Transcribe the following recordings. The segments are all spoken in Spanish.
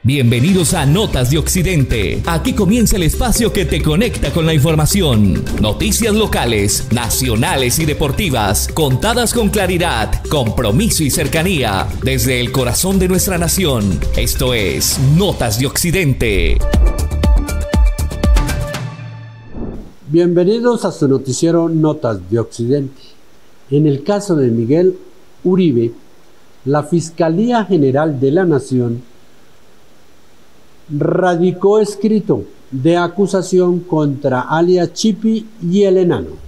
Bienvenidos a Notas de Occidente. Aquí comienza el espacio que te conecta con la información. Noticias locales, nacionales y deportivas, contadas con claridad, compromiso y cercanía, desde el corazón de nuestra nación. Esto es Notas de Occidente. Bienvenidos a su noticiero Notas de Occidente. En el caso de Miguel Uribe, la Fiscalía General de la Nación radicó escrito de acusación contra alias Chipi y el Enano.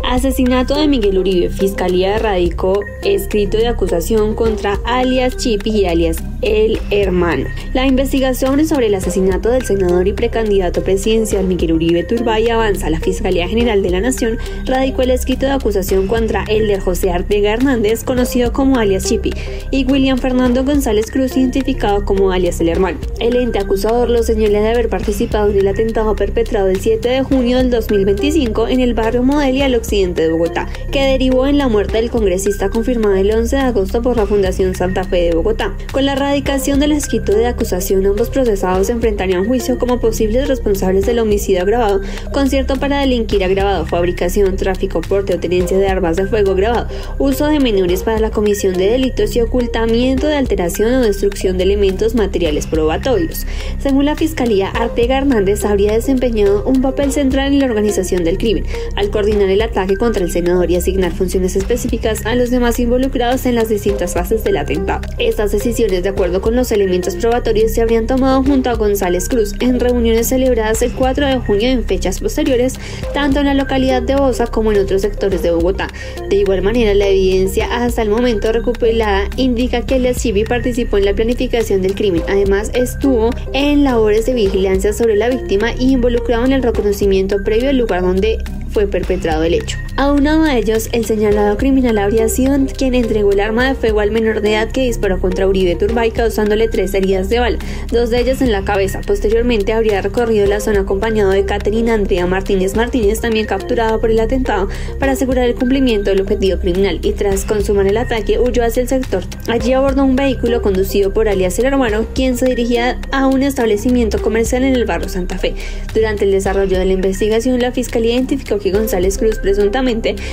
Asesinato de Miguel Uribe. Fiscalía radicó escrito de acusación contra alias Chipi y alias El Hermano. La investigación sobre el asesinato del senador y precandidato presidencial Miguel Uribe Turbay avanza. La Fiscalía General de la Nación radicó el escrito de acusación contra Elder José Arteaga Hernández, conocido como alias Chipi, y William Fernando González Cruz, identificado como alias El Hermano. El ente acusador lo señala de haber participado en el atentado perpetrado el 7 de junio del 2025 en el barrio Modelia, al occidente de Bogotá, que derivó en la muerte del congresista confirmada el 11 de agosto por la Fundación Santa Fe de Bogotá. Con la radicación del escrito de acusación, ambos procesados se enfrentarían a juicio como posibles responsables del homicidio agravado, concierto para delinquir agravado, fabricación, tráfico, porte o tenencia de armas de fuego agravado, uso de menores para la comisión de delitos y ocultamiento de alteración o destrucción de elementos materiales probatorios. Según la Fiscalía, Arteaga Hernández habría desempeñado un papel central en la organización del crimen, al coordinar el ataque contra el senador y asignar funciones específicas a los demás involucrados en las distintas fases del atentado. Estas decisiones, de acuerdo con los elementos probatorios, se habrían tomado junto a González Cruz en reuniones celebradas el 4 de junio en fechas posteriores, tanto en la localidad de Bosa como en otros sectores de Bogotá. De igual manera, la evidencia hasta el momento recopilada indica que el Chipi participó en la planificación del crimen. Además, estuvo en labores de vigilancia sobre la víctima y involucrado en el reconocimiento previo al lugar donde fue perpetrado el hecho. Aunado a ellos, el señalado criminal habría sido quien entregó el arma de fuego al menor de edad que disparó contra Uribe Turbay, causándole 3 heridas de bala, 2 de ellas en la cabeza. Posteriormente habría recorrido la zona acompañado de Catherine Andrea Martínez, también capturada por el atentado, para asegurar el cumplimiento del objetivo criminal, y tras consumar el ataque huyó hacia el sector. Allí abordó un vehículo conducido por alias El Hermano, quien se dirigía a un establecimiento comercial en el barrio Santa Fe. Durante el desarrollo de la investigación, la Fiscalía identificó que González Cruz presuntamente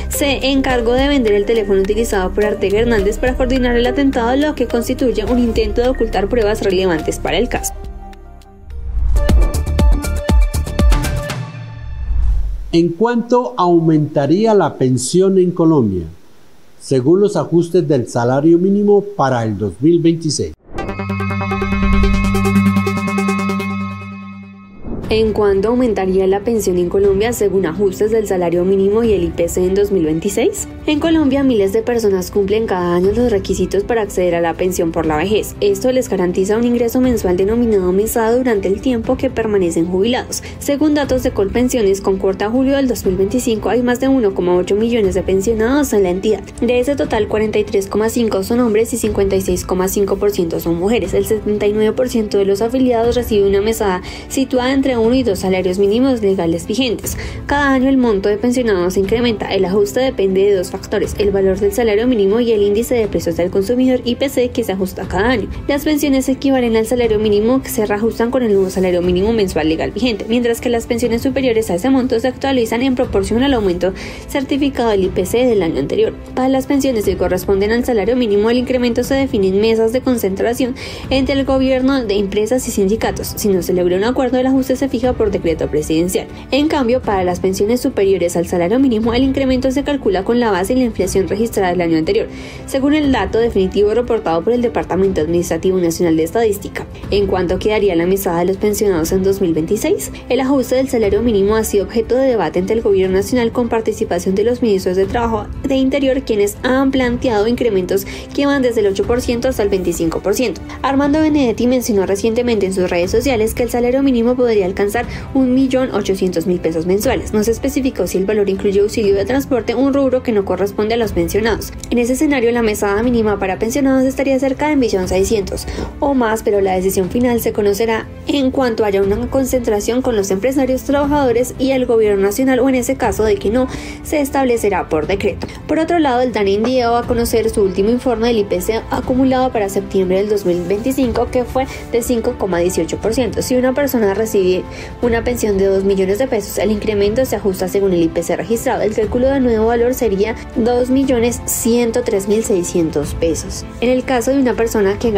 se encargó de vender el teléfono utilizado por Arteaga Hernández para coordinar el atentado, lo que constituye un intento de ocultar pruebas relevantes para el caso. ¿En cuánto aumentaría la pensión en Colombia, según los ajustes del salario mínimo para el 2026? ¿En cuánto aumentaría la pensión en Colombia según ajustes del salario mínimo y el IPC en 2026? En Colombia, miles de personas cumplen cada año los requisitos para acceder a la pensión por la vejez. Esto les garantiza un ingreso mensual denominado mesada durante el tiempo que permanecen jubilados. Según datos de Colpensiones, con corte a julio del 2025 hay más de 1,8 millones de pensionados en la entidad. De ese total, 43,5 son hombres y 56,5% son mujeres. El 79% de los afiliados recibe una mesada situada entre 1 y 2 salarios mínimos legales vigentes. Cada año el monto de pensionados se incrementa. El ajuste depende de 2 factores: el valor del salario mínimo y el índice de precios del consumidor IPC, que se ajusta cada año. Las pensiones equivalen al salario mínimo, que se reajustan con el nuevo salario mínimo mensual legal vigente, mientras que las pensiones superiores a ese monto se actualizan en proporción al aumento certificado del IPC del año anterior. Para las pensiones que corresponden al salario mínimo, el incremento se define en mesas de concentración entre el gobierno de empresas y sindicatos. Si no se logra un acuerdo, el ajuste se fija por decreto presidencial. En cambio, para las pensiones superiores al salario mínimo, el incremento se calcula con la base y la inflación registrada el año anterior, según el dato definitivo reportado por el Departamento Administrativo Nacional de Estadística. ¿En cuánto quedaría la mesada de los pensionados en 2026? El ajuste del salario mínimo ha sido objeto de debate entre el Gobierno Nacional, con participación de los ministros de Trabajo de Interior, quienes han planteado incrementos que van desde el 8% hasta el 25%. Armando Benedetti mencionó recientemente en sus redes sociales que el salario mínimo podría alcanzar 1.800.000 pesos mensuales. No se especificó si el valor incluye auxilio de transporte, un rubro que no corresponde a los pensionados. En ese escenario, la mesada mínima para pensionados estaría cerca de 1.600.000 o más, pero la decisión final se conocerá en cuanto haya una concentración con los empresarios, trabajadores y el gobierno nacional, o en ese caso de que no, se establecerá por decreto. Por otro lado, el DANE dio a conocer su último informe del IPC acumulado para septiembre del 2025, que fue de 5,18%. Si una persona recibe una pensión de 2 millones de pesos, el incremento se ajusta según el IPC registrado. El cálculo del nuevo valor sería 2.103.600 pesos. En el caso de una persona que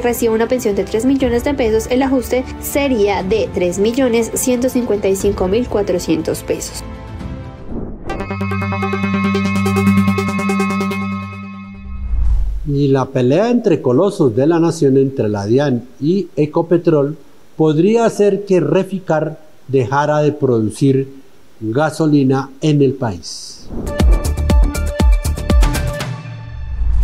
reciba una pensión de 3 millones de pesos, el ajuste sería de 3.155.400 pesos. Y la pelea entre colosos de la nación, entre la DIAN y Ecopetrol, podría hacer que Reficar dejara de producir gasolina en el país.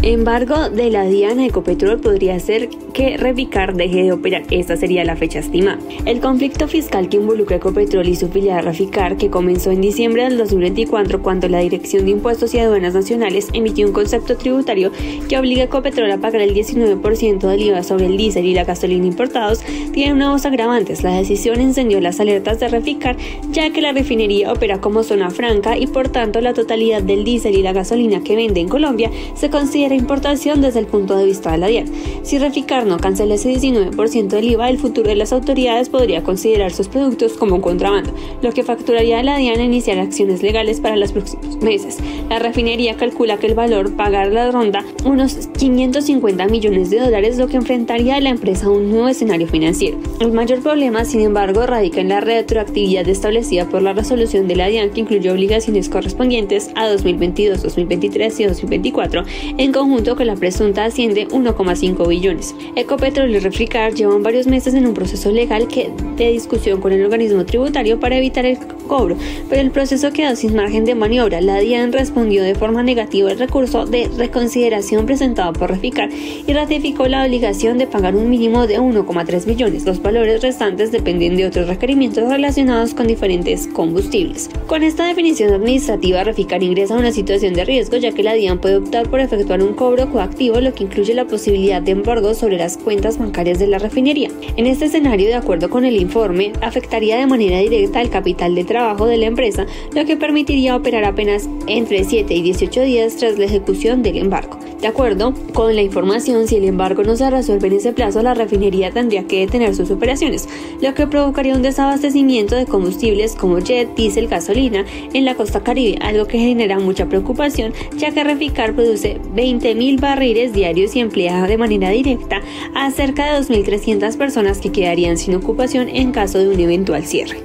Embargo de la DIAN a Ecopetrol podría hacer que Reficar deje de operar. Esta sería la fecha estimada. El conflicto fiscal que involucra a Ecopetrol y su filial Reficar, que comenzó en diciembre del 2024 cuando la Dirección de Impuestos y Aduanas Nacionales emitió un concepto tributario que obliga a Ecopetrol a pagar el 19% del IVA sobre el diésel y la gasolina importados, tiene nuevos agravantes. La decisión encendió las alertas de Reficar, ya que la refinería opera como zona franca y por tanto la totalidad del diésel y la gasolina que vende en Colombia se considera importación desde el punto de vista de la DIAN. Si Reficar no cancela ese 19% del IVA, el futuro de las autoridades podría considerar sus productos como contrabando, lo que facturaría a la DIAN a iniciar acciones legales para los próximos meses. La refinería calcula que el valor pagar la ronda unos 550 millones de dólares, lo que enfrentaría a la empresa a un nuevo escenario financiero. El mayor problema, sin embargo, radica en la retroactividad establecida por la resolución de la DIAN, que incluye obligaciones correspondientes a 2022, 2023 y 2024, en conjunto con la presunta asciende 1,5 billones. Ecopetrol y Reficar llevan varios meses en un proceso legal de discusión con el organismo tributario para evitar el cobro, pero el proceso quedó sin margen de maniobra. La DIAN respondió de forma negativa al recurso de reconsideración presentado por Reficar y ratificó la obligación de pagar un mínimo de 1,3 billones. Los valores restantes dependen de otros requerimientos relacionados con diferentes combustibles. Con esta definición administrativa, Reficar ingresa a una situación de riesgo, ya que la DIAN puede optar por efectuar un cobro coactivo, lo que incluye la posibilidad de embargo sobre las cuentas bancarias de la refinería. En este escenario, de acuerdo con el informe, afectaría de manera directa el capital de trabajo de la empresa, lo que permitiría operar apenas entre 7 y 18 días tras la ejecución del embargo. De acuerdo con la información, si el embargo no se resuelve en ese plazo, la refinería tendría que detener sus operaciones, lo que provocaría un desabastecimiento de combustibles como jet, diésel, gasolina en la costa caribe, algo que genera mucha preocupación, ya que Reficar produce 20.000 barriles diarios y emplea de manera directa a cerca de 2.300 personas que quedarían sin ocupación en caso de un eventual cierre.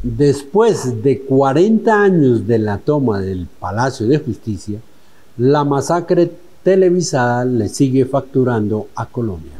Después de 40 años de la toma del Palacio de Justicia, la masacre televisada le sigue facturando a Colombia.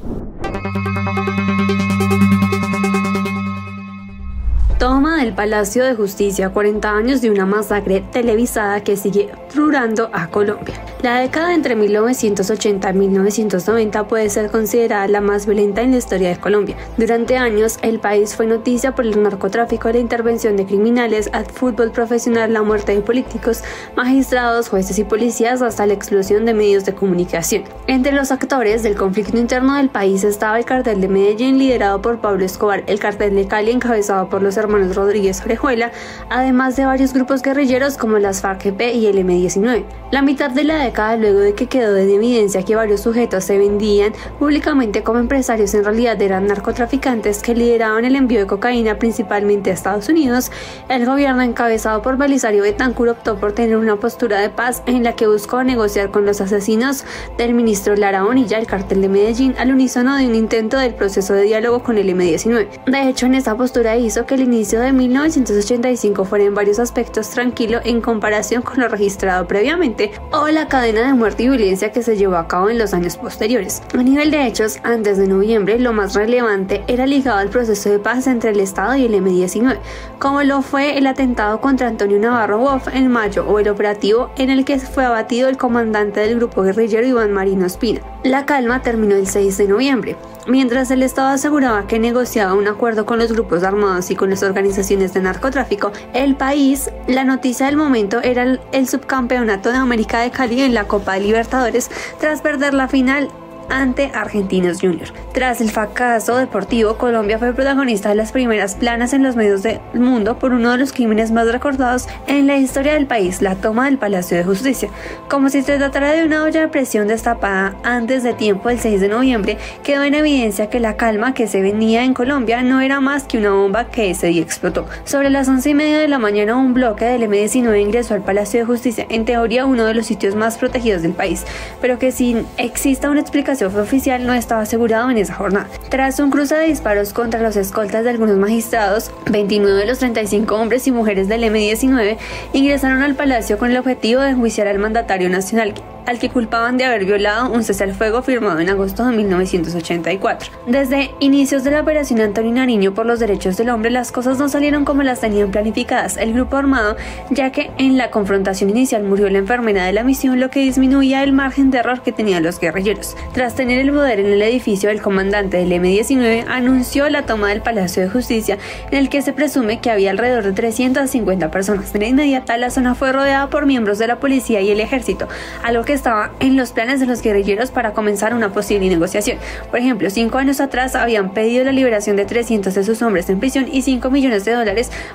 Toma del Palacio de Justicia, 40 años de una masacre televisada que sigue facturando a Colombia. La década entre 1980 y 1990 puede ser considerada la más violenta en la historia de Colombia. Durante años, el país fue noticia por el narcotráfico, la intervención de criminales, al fútbol profesional, la muerte de políticos, magistrados, jueces y policías, hasta la explosión de medios de comunicación. Entre los actores del conflicto interno del país estaba el cartel de Medellín, liderado por Pablo Escobar, el cartel de Cali, encabezado por los hermanos Rodríguez Orejuela, además de varios grupos guerrilleros como las FARC-EP y el M-19. La mitad de la década, luego de que quedó en evidencia que varios sujetos se vendían públicamente como empresarios, en realidad eran narcotraficantes que lideraban el envío de cocaína principalmente a Estados Unidos, el gobierno encabezado por Belisario Betancur optó por tener una postura de paz en la que buscó negociar con los asesinos del ministro Lara Bonilla, el cartel de Medellín, al unísono de un intento del proceso de diálogo con el M-19. De hecho, en esa postura hizo que el inicio de 1985 fuera en varios aspectos tranquilo en comparación con lo registrado previamente, o la cadena de muerte y violencia que se llevó a cabo en los años posteriores. A nivel de hechos, antes de noviembre, lo más relevante era ligado al proceso de paz entre el Estado y el M-19, como lo fue el atentado contra Antonio Navarro Wolf en mayo, o el operativo en el que fue abatido el comandante del grupo guerrillero Iván Marino Espina. La calma terminó el 6 de noviembre. Mientras el Estado aseguraba que negociaba un acuerdo con los grupos armados y con las organizaciones de narcotráfico, el país, la noticia del momento era el subcampeonato de América de Cali en la Copa de Libertadores, tras perder la final ante Argentinos Juniors. Tras el fracaso deportivo, Colombia fue protagonista de las primeras planas en los medios del mundo por uno de los crímenes más recordados en la historia del país, la toma del Palacio de Justicia. Como si se tratara de una olla de presión destapada antes de tiempo, el 6 de noviembre quedó en evidencia que la calma que se venía en Colombia no era más que una bomba que ese día explotó. Sobre las 11:30 de la mañana, un bloque del M-19 ingresó al Palacio de Justicia, en teoría uno de los sitios más protegidos del país, pero que sin exista una explicación oficial no estaba asegurado en esa jornada. Tras un cruce de disparos contra los escoltas de algunos magistrados, 29 de los 35 hombres y mujeres del M-19 ingresaron al palacio con el objetivo de enjuiciar al mandatario nacional, al que culpaban de haber violado un cese al fuego firmado en agosto de 1984. Desde inicios de la operación Antonio Nariño por los derechos del hombre, las cosas no salieron como las tenían planificadas el grupo armado, ya que en la confrontación inicial murió la enfermera de la misión, lo que disminuía el margen de error que tenían los guerrilleros. Tras tener el poder en el edificio, el comandante del M-19 anunció la toma del Palacio de Justicia, en el que se presume que había alrededor de 350 personas. De inmediata, la zona fue rodeada por miembros de la policía y el ejército, algo que estaba en los planes de los guerrilleros para comenzar una posible negociación. Por ejemplo, 5 años atrás habían pedido la liberación de 300 de sus hombres en prisión y $5 millones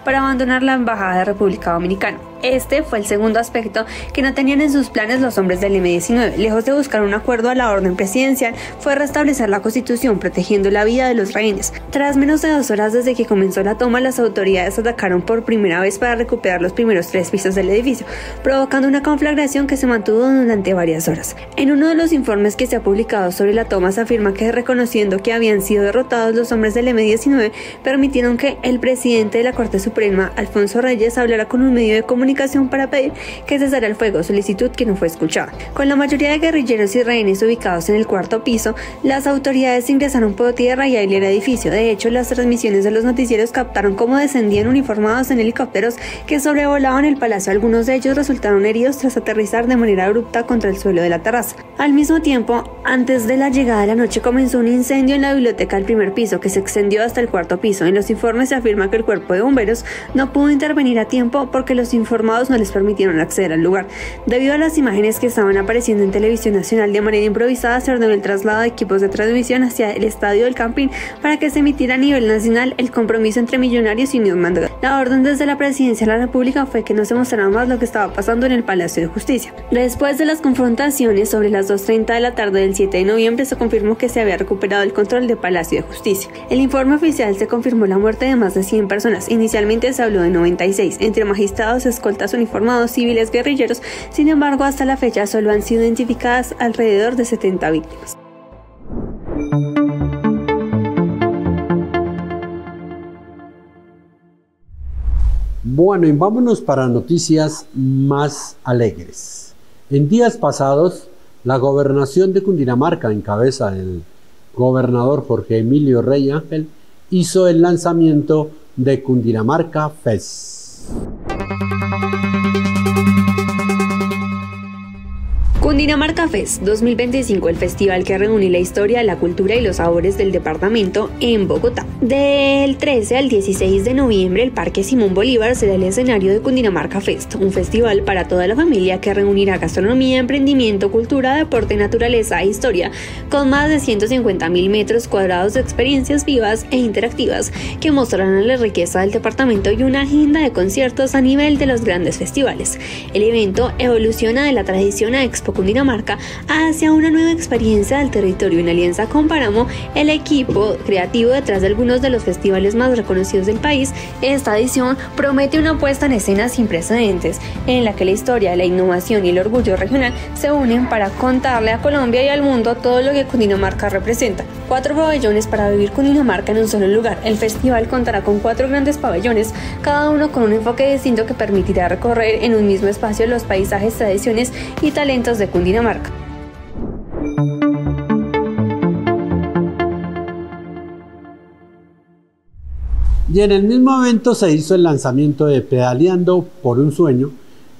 para abandonar la embajada de República Dominicana. Este fue el segundo aspecto que no tenían en sus planes los hombres del M-19. Lejos de buscar un acuerdo a la orden presidencial, fue restablecer la Constitución, protegiendo la vida de los rehenes. Tras menos de 2 horas desde que comenzó la toma, las autoridades atacaron por primera vez para recuperar los primeros 3 pisos del edificio, provocando una conflagración que se mantuvo durante varias horas. En uno de los informes que se ha publicado sobre la toma, se afirma que, reconociendo que habían sido derrotados, los hombres del M-19 permitieron que el presidente de la Corte Suprema, Alfonso Reyes, hablara con un medio de comunicación para pedir que cesara el fuego, solicitud que no fue escuchada. Con la mayoría de guerrilleros y rehenes ubicados en el 4º piso, las autoridades ingresaron por tierra y aire al edificio. De hecho, las transmisiones de los noticieros captaron cómo descendían uniformados en helicópteros que sobrevolaban el palacio. Algunos de ellos resultaron heridos tras aterrizar de manera abrupta contra el suelo de la terraza. Al mismo tiempo, antes de la llegada de la noche, comenzó un incendio en la biblioteca del 1er piso que se extendió hasta el 4º piso. En los informes se afirma que el cuerpo de bomberos no pudo intervenir a tiempo porque los informados no les permitieron acceder al lugar. Debido a las imágenes que estaban apareciendo en televisión nacional, de manera improvisada se ordenó el traslado de equipos de transmisión hacia el estadio del Campín para que se emitiera a nivel nacional el compromiso entre Millonarios y Unión Magdalena. La orden desde la presidencia de la República fue que no se mostrara más lo que estaba pasando en el Palacio de Justicia. Después de las confrontaciones, sobre las 2:30 de la tarde del 7 de noviembre, se confirmó que se había recuperado el control del Palacio de Justicia. El informe oficial se confirmó la muerte de más de 100 personas. Inicialmente se habló de 96, entre magistrados, escoltas uniformados, civiles, guerrilleros. Sin embargo, hasta la fecha solo han sido identificadas alrededor de 70 víctimas. Bueno, y vámonos para noticias más alegres. En días pasados, la gobernación de Cundinamarca, en cabeza del gobernador Jorge Emilio Rey Ángel, hizo el lanzamiento de Cundinamarca Fest. Cundinamarca Fest 2025, el festival que reúne la historia, la cultura y los sabores del departamento en Bogotá. Del 13 al 16 de noviembre, el Parque Simón Bolívar será el escenario de Cundinamarca Fest, un festival para toda la familia que reunirá gastronomía, emprendimiento, cultura, deporte, naturaleza e historia, con más de 150.000 metros cuadrados de experiencias vivas e interactivas que mostrarán la riqueza del departamento y una agenda de conciertos a nivel de los grandes festivales. El evento evoluciona de la tradición a Expo Cundinamarca hacia una nueva experiencia del territorio. En alianza con Páramo, el equipo creativo detrás de algunos de los festivales más reconocidos del país, esta edición promete una puesta en escena sin precedentes, en la que la historia, la innovación y el orgullo regional se unen para contarle a Colombia y al mundo todo lo que Cundinamarca representa. 4 pabellones para vivir Cundinamarca en un solo lugar. El festival contará con 4 grandes pabellones, cada uno con un enfoque distinto que permitirá recorrer en un mismo espacio los paisajes, tradiciones y talentos de Cundinamarca. Y en el mismo evento se hizo el lanzamiento de Pedaleando por un Sueño.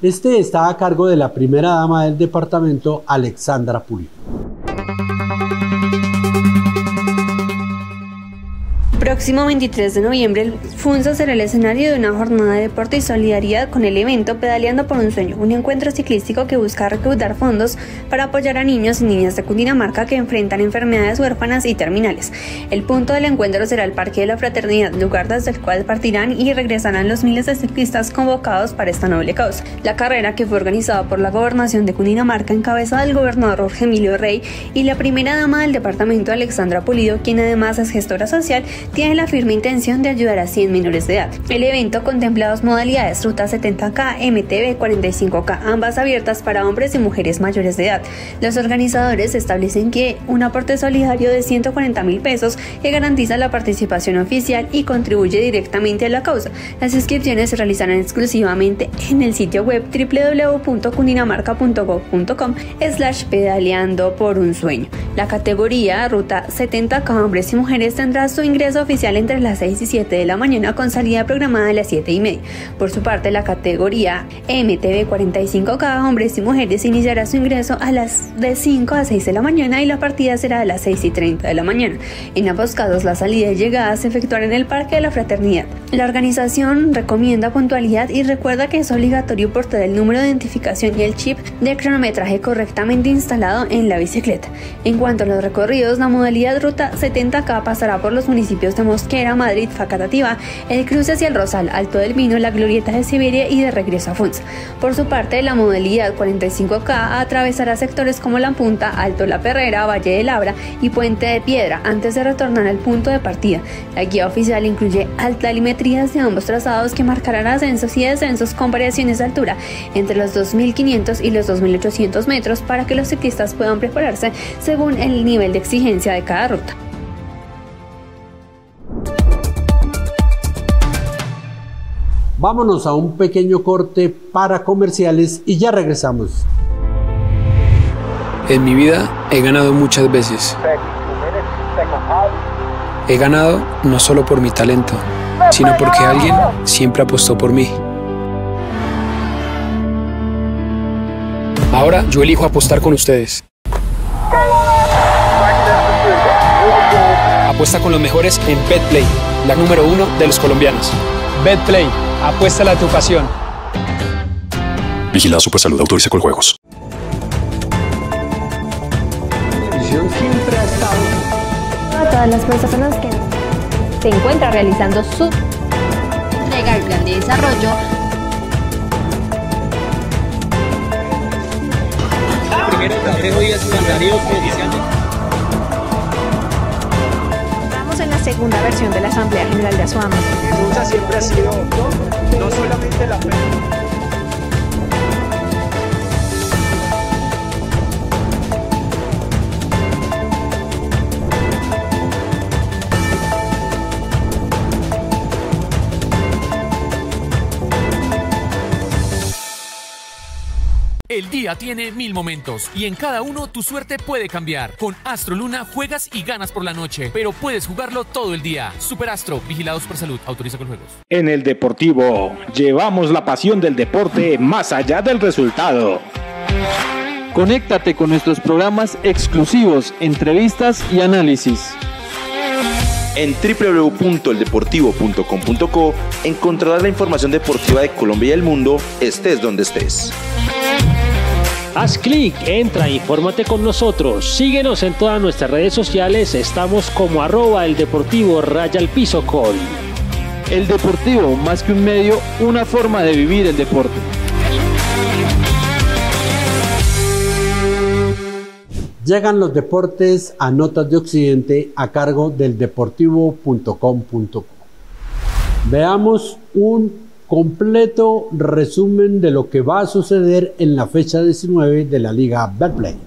Este está a cargo de la primera dama del departamento, Alexandra Pulido. próximo 23 de noviembre, el Funza será el escenario de una jornada de deporte y solidaridad con el evento Pedaleando por un Sueño, un encuentro ciclístico que busca recaudar fondos para apoyar a niños y niñas de Cundinamarca que enfrentan enfermedades huérfanas y terminales. El punto del encuentro será el Parque de la Fraternidad, lugar desde el cual partirán y regresarán los miles de ciclistas convocados para esta noble causa. La carrera, que fue organizada por la Gobernación de Cundinamarca en cabeza del gobernador Jorge Emilio Rey y la primera dama del departamento, Alexandra Pulido, quien además es gestora social, tiene la firme intención de ayudar a 100 menores de edad. El evento contempla dos modalidades: ruta 70K, MTB 45K, ambas abiertas para hombres y mujeres mayores de edad. Los organizadores establecen que un aporte solidario de 140.000 pesos que garantiza la participación oficial y contribuye directamente a la causa. Las inscripciones se realizarán exclusivamente en el sitio web www.cundinamarca.gov.com/pedaleando por un sueño. La categoría Ruta 70K hombres y mujeres tendrá su ingreso oficial entre las 6 y 7 de la mañana con salida programada a las 7:30. Por su parte, la categoría MTB 45K hombres y mujeres iniciará su ingreso a las de 5 a 6 de la mañana y la partida será a las 6:30 de la mañana. En ambos casos, la salida y llegada se efectuarán en el Parque de la Fraternidad. La organización recomienda puntualidad y recuerda que es obligatorio portar el número de identificación y el chip de cronometraje correctamente instalado en la bicicleta. En cuanto a los recorridos, la modalidad Ruta 70K pasará por los municipios de Mosquera, Madrid, Facatativá, el cruce hacia el Rosal, Alto del Vino, la Glorieta de Siberia y de regreso a Funza. Por su parte, la modalidad 45K atravesará sectores como La Punta, Alto La Perrera, Valle de Labra y Puente de Piedra antes de retornar al punto de partida. La guía oficial incluye altimetrías de ambos trazados que marcarán ascensos y descensos con variaciones de altura entre los 2.500 y los 2.800 metros para que los ciclistas puedan prepararse según el nivel de exigencia de cada ruta. Vámonos a un pequeño corte para comerciales y ya regresamos. En mi vida he ganado muchas veces. He ganado no solo por mi talento, sino porque alguien siempre apostó por mí. Ahora yo elijo apostar con ustedes. Apuesta con los mejores en BetPlay, la número 1 de los colombianos. BetPlay, apuéstala a tu pasión. Vigilado Supersalud, autoriza con juegos. Siempre ha estado A todas las personas que se encuentran realizando su entrega al plan de desarrollo. Estamos en la segunda versión de la Asamblea General de Azuama. Funza siempre ha sido no solamente la fe. El día tiene 1000 momentos y en cada uno tu suerte puede cambiar. Con Astro Luna juegas y ganas por la noche, pero puedes jugarlo todo el día. Super Astro, vigilado Supersalud, autoriza con juegos. En el Deportivo, llevamos la pasión del deporte más allá del resultado. Conéctate con nuestros programas exclusivos, entrevistas y análisis. En www.eldeportivo.com.co encontrarás la información deportiva de Colombia y el mundo, estés donde estés. Haz clic, entra, infórmate con nosotros. Síguenos en todas nuestras redes sociales. Estamos como @eldeportivo_col. El Deportivo, más que un medio, una forma de vivir el deporte. Llegan los deportes a Notas de Occidente a cargo del deportivo.com.co. Veamos un completo resumen de lo que va a suceder en la fecha 19 de la Liga BetPlay.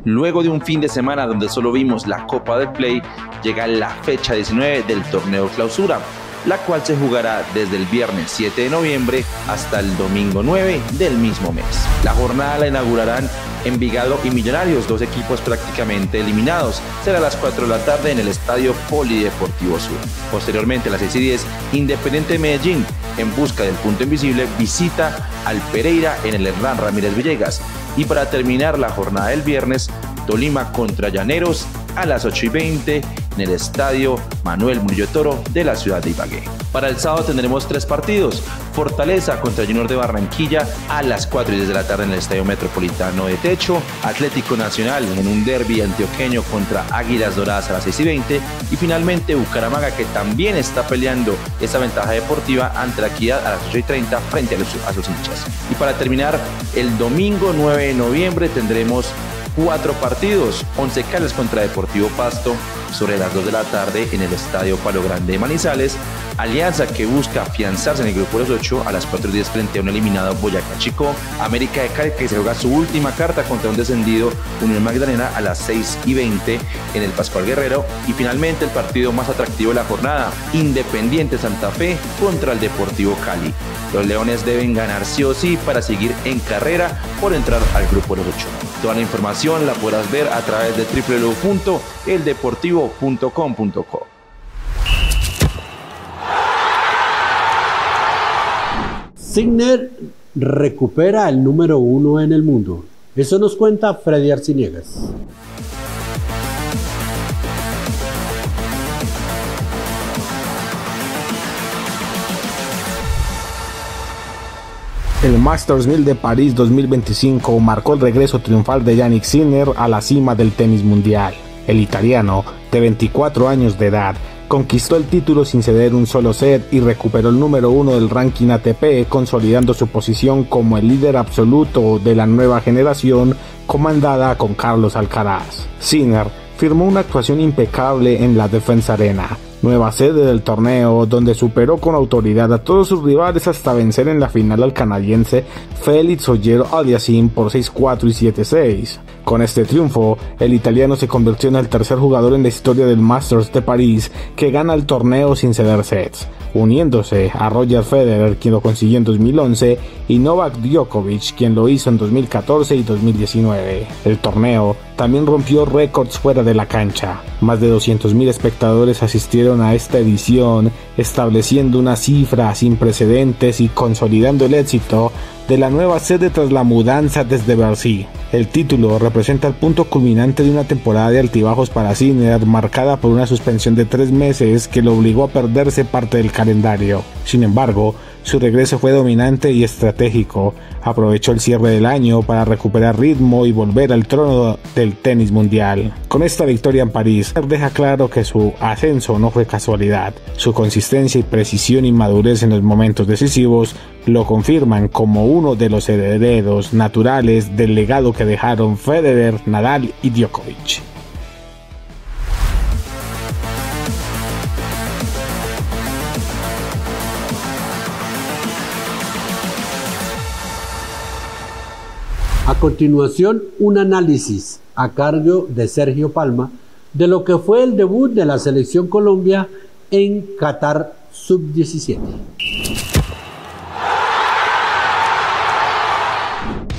Luego de un fin de semana donde solo vimos la Copa BetPlay, llega la fecha 19 del torneo Clausura, la cual se jugará desde el viernes 7 de noviembre hasta el domingo 9 del mismo mes. La jornada la inaugurarán Envigado y Millonarios, dos equipos prácticamente eliminados. Será a las 4 de la tarde en el Estadio Polideportivo Sur. Posteriormente, a las 6:10, Independiente Medellín, en busca del punto invisible, visita al Pereira en el Hernán Ramírez Villegas. Y para terminar la jornada del viernes, Tolima contra Llaneros a las 8:20 en el estadio Manuel Murillo Toro de la ciudad de Ibagué. Para el sábado tendremos 3 partidos: Fortaleza contra Junior de Barranquilla a las 4:10 de la tarde en el estadio Metropolitano de Techo, Atlético Nacional en un derbi antioqueño contra Águilas Doradas a las 6:20 y finalmente Bucaramanga, que también está peleando esa ventaja deportiva ante la Equidad a las 8:30 frente a sus hinchas. Y para terminar, el domingo 9 de noviembre tendremos 4 partidos: Once Caldas contra Deportivo Pasto sobre las 2 de la tarde en el estadio Palo Grande de Manizales, Alianza, que busca afianzarse en el grupo de los 8 a las 4:10 frente a un eliminado Boyacá Chico, América de Cali, que se juega su última carta contra un descendido Unión Magdalena a las 6:20 en el Pascual Guerrero, y finalmente el partido más atractivo de la jornada, Independiente Santa Fe contra el Deportivo Cali. Los Leones deben ganar sí o sí para seguir en carrera por entrar al grupo de los 8. Toda la información la podrás ver a través de www.eldeportivo.com.co. Sinner recupera el número 1 en el mundo. Eso nos cuenta Freddy Arciniegas. El Masters 1000 de París 2025 marcó el regreso triunfal de Jannik Sinner a la cima del tenis mundial. El italiano, de 24 años de edad, conquistó el título sin ceder un solo set y recuperó el número 1 del ranking ATP, consolidando su posición como el líder absoluto de la nueva generación, comandada con Carlos Alcaraz. Sinner firmó una actuación impecable en la Defense Arena, nueva sede del torneo, donde superó con autoridad a todos sus rivales hasta vencer en la final al canadiense Félix Auger-Aliassime por 6-4 y 7-6. Con este triunfo, el italiano se convirtió en el tercer jugador en la historia del Masters de París que gana el torneo sin ceder sets, uniéndose a Roger Federer, quien lo consiguió en 2011, y Novak Djokovic, quien lo hizo en 2014 y 2019. El torneo también rompió récords fuera de la cancha. Más de 200.000 espectadores asistieron a esta edición, estableciendo una cifra sin precedentes y consolidando el éxito de la nueva sede tras la mudanza desde Bercy. El título representa el punto culminante de una temporada de altibajos para Sinner, marcada por una suspensión de 3 meses que lo obligó a perderse parte del calendario. Sin embargo, su regreso fue dominante y estratégico. Aprovechó el cierre del año para recuperar ritmo y volver al trono del tenis mundial. Con esta victoria en París, deja claro que su ascenso no fue casualidad. Su consistencia y precisión y madurez en los momentos decisivos lo confirman como uno de los herederos naturales del legado que dejaron Federer, Nadal y Djokovic. A continuación, un análisis a cargo de Sergio Palma de lo que fue el debut de la Selección Colombia en Qatar Sub-17.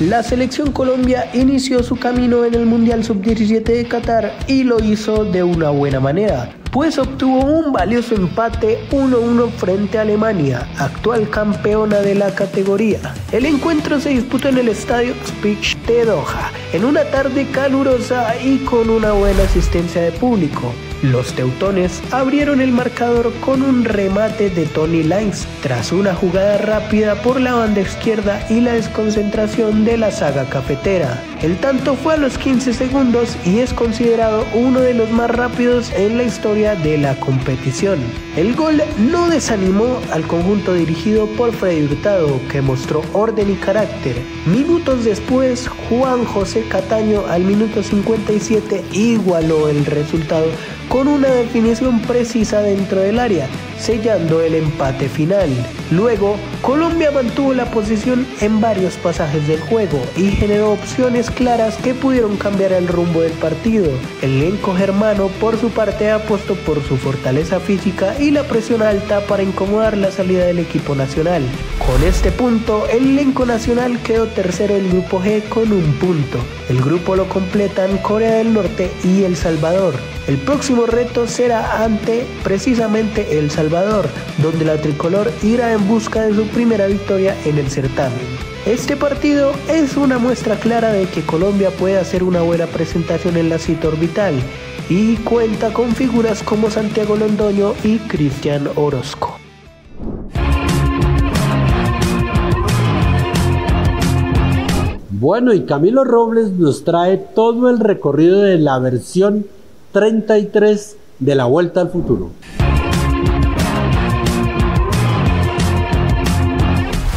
La Selección Colombia inició su camino en el Mundial Sub-17 de Qatar y lo hizo de una buena manera, pues obtuvo un valioso empate 1-1 frente a Alemania, actual campeona de la categoría. El encuentro se disputó en el estadio Speech de Doha, en una tarde calurosa y con una buena asistencia de público. Los teutones abrieron el marcador con un remate de Tony Lines tras una jugada rápida por la banda izquierda y la desconcentración de la saga cafetera. El tanto fue a los 15 segundos y es considerado uno de los más rápidos en la historia de la competición. El gol no desanimó al conjunto dirigido por Freddy Hurtado, que mostró orden y carácter. Minutos después, Juan José Cataño al minuto 57 igualó el resultado con una definición precisa dentro del área, sellando el empate final. Luego, Colombia mantuvo la posición en varios pasajes del juego y generó opciones claras que pudieron cambiar el rumbo del partido. El elenco germano, por su parte, apostó por su fortaleza física y la presión alta para incomodar la salida del equipo nacional. Con este punto, el elenco nacional quedó tercero del grupo G con 1 punto. El grupo lo completan Corea del Norte y El Salvador. El próximo reto será ante precisamente El Salvador, donde la tricolor irá a en busca de su primera victoria en el certamen. Este partido es una muestra clara de que Colombia puede hacer una buena presentación en la cita orbital y cuenta con figuras como Santiago Londoño y Cristian Orozco. Bueno, y Camilo Robles nos trae todo el recorrido de la versión 33 de la Vuelta al Futuro.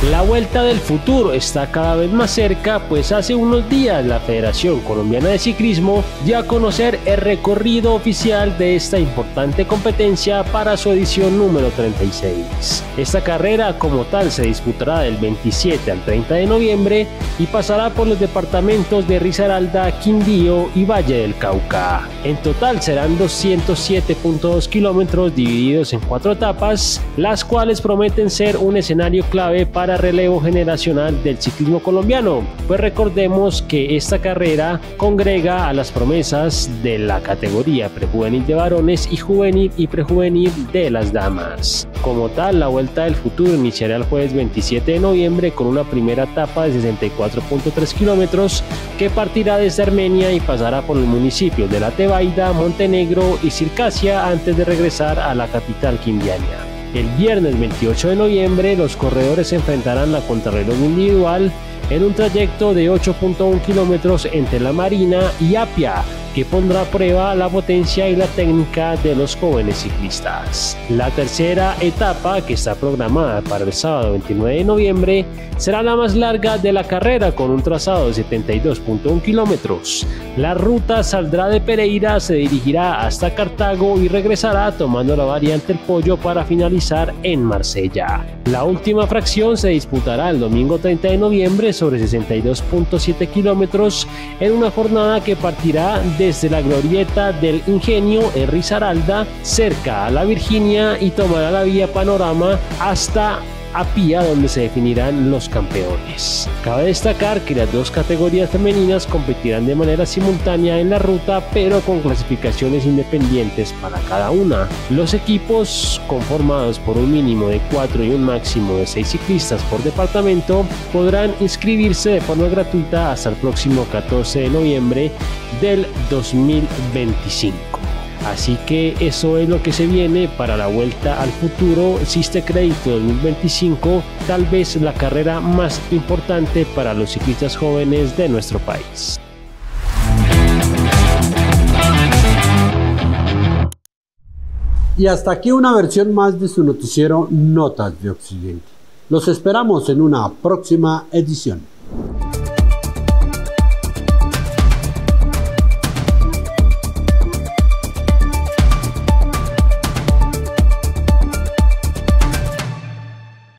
La Vuelta del Futuro está cada vez más cerca, pues hace unos días la Federación Colombiana de Ciclismo dio a conocer el recorrido oficial de esta importante competencia para su edición número 36. Esta carrera como tal se disputará del 27 al 30 de noviembre y pasará por los departamentos de Risaralda, Quindío y Valle del Cauca. En total serán 207.2 kilómetros divididos en 4 etapas, las cuales prometen ser un escenario clave para relevo generacional del ciclismo colombiano, pues recordemos que esta carrera congrega a las promesas de la categoría prejuvenil de varones y juvenil y prejuvenil de las damas. Como tal, la Vuelta del Futuro iniciará el jueves 27 de noviembre con una primera etapa de 64.3 kilómetros que partirá desde Armenia y pasará por los municipios de La Tebaida, Montenegro y Circasia antes de regresar a la capital quindiana. El viernes 28 de noviembre los corredores se enfrentarán la contrarreloj individual en un trayecto de 8.1 kilómetros entre La Marina y Apia, que pondrá a prueba la potencia y la técnica de los jóvenes ciclistas. La tercera etapa, que está programada para el sábado 29 de noviembre, será la más larga de la carrera con un trazado de 72.1 kilómetros. La ruta saldrá de Pereira, se dirigirá hasta Cartago y regresará tomando la variante El Pollo para finalizar en Marsella. La última fracción se disputará el domingo 30 de noviembre sobre 62.7 kilómetros en una jornada que partirá desde la glorieta del Ingenio en Risaralda, cerca a la Virginia, y tomará la vía Panorama hasta Apia, donde se definirán los campeones. Cabe destacar que las dos categorías femeninas competirán de manera simultánea en la ruta, pero con clasificaciones independientes para cada una. Los equipos, conformados por un mínimo de 4 y un máximo de 6 ciclistas por departamento, podrán inscribirse de forma gratuita hasta el próximo 14 de noviembre del 2025. Así que eso es lo que se viene para la Vuelta al Futuro Siste Crédito 2025, tal vez la carrera más importante para los ciclistas jóvenes de nuestro país. Y hasta aquí una versión más de su noticiero Notas de Occidente. Los esperamos en una próxima edición.